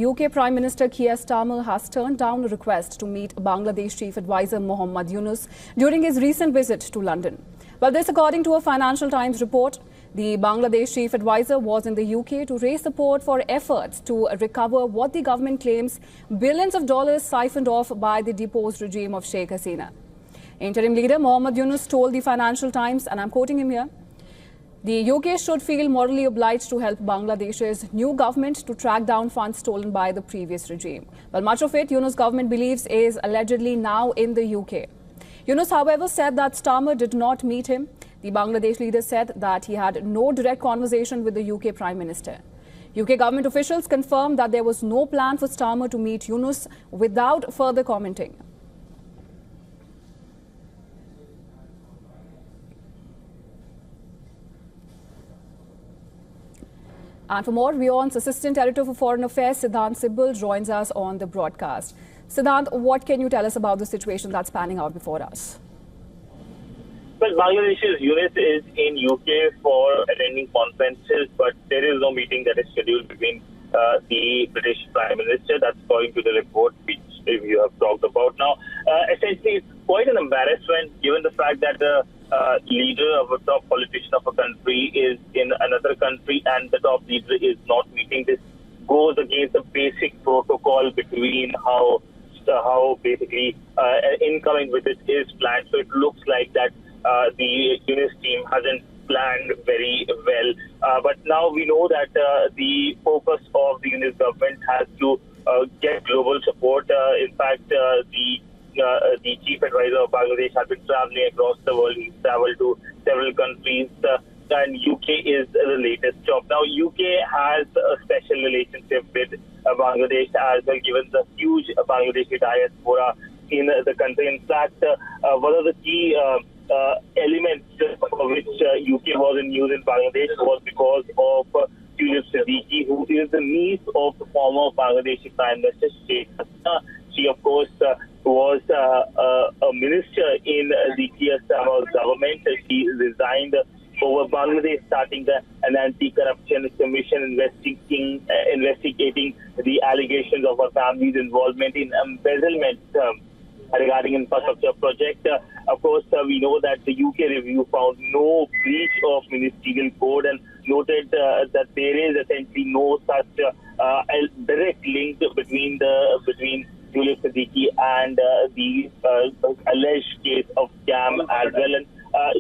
UK Prime Minister Keir Starmer has turned down a request to meet Bangladesh Chief Advisor Muhammad Yunus during his recent visit to London. Well, this according to a Financial Times report. The Bangladesh Chief Advisor was in the UK to raise support for efforts to recover what the government claims billions of dollars siphoned off by the deposed regime of Sheikh Hasina. Interim leader Muhammad Yunus told the Financial Times, and I'm quoting him here, the UK should feel morally obliged to help Bangladesh's new government to track down funds stolen by the previous regime. Well, much of it, Yunus' government believes, is allegedly now in the UK. Yunus, however, said that Starmer did not meet him. The Bangladesh leader said that he had no direct conversation with the UK Prime Minister. UK government officials confirmed that there was no plan for Starmer to meet Yunus without further commenting. And for more, WION's Assistant Editor for Foreign Affairs, Siddhant Sibal, joins us on the broadcast. Siddhant, what can you tell us about the situation that's panning out before us? Well, Bangladesh's Yunus is in UK for attending conferences, but there is no meeting that is scheduled between the British Prime Minister. That's according to the report which you have talked about. Now, essentially, it's quite an embarrassment given the fact that the leader of a top politician of a country is in another country and the top leader is not meeting. This goes against the basic protocol between how basically incoming visit is planned. So it looks like that the Yunus team hasn't planned very well. But now we know that the focus of the Yunus government has to get global support. In fact, the chief advisor of Bangladesh has been traveling across the world. He's traveled to several countries, and UK is the latest stop. Now, UK has a special relationship with Bangladesh as well, given the huge Bangladeshi diaspora in the country. In fact, one of the key elements of which UK was in news in Bangladesh was because of Tulip Siddiq, who is the niece of the former Bangladeshi Prime Minister Sheikh Hasina. She, of course, was a minister in the Keir Starmer government. She resigned over Bangladesh, starting an anti-corruption commission investigating the allegations of her family's involvement in embezzlement regarding infrastructure project. Of course, we know that the UK review found no breach of ministerial code and noted that there is essentially no such direct link between Tulip Siddiq and the alleged case of scam as well. And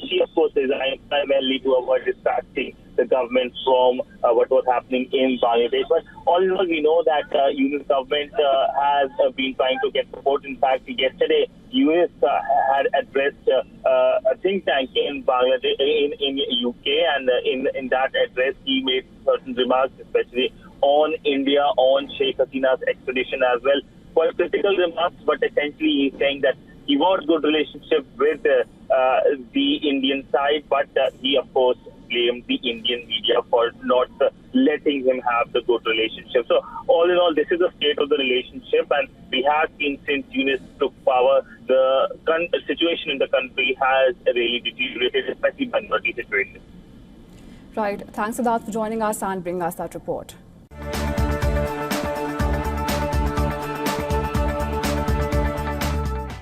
she, of course, resigned primarily to avoid distracting the government from what was happening in Bangladesh. But all in all, we know that Yunus government has been trying to get support. In fact, yesterday, Yunus had addressed a think tank in Bangladesh, in UK, and in that address, he made certain remarks, especially on India, on Sheikh Hasina's expedition as well. Quite critical remarks, but essentially he's saying that he wants good relationship with the Indian side, but he, of course, blamed the Indian media for not letting him have the good relationship. So all in all, this is the state of the relationship, and we have seen since Yunus took power, the situation in the country has really deteriorated, especially the minority situation. Right. Thanks, Siddharth, for joining us and bringing us that report.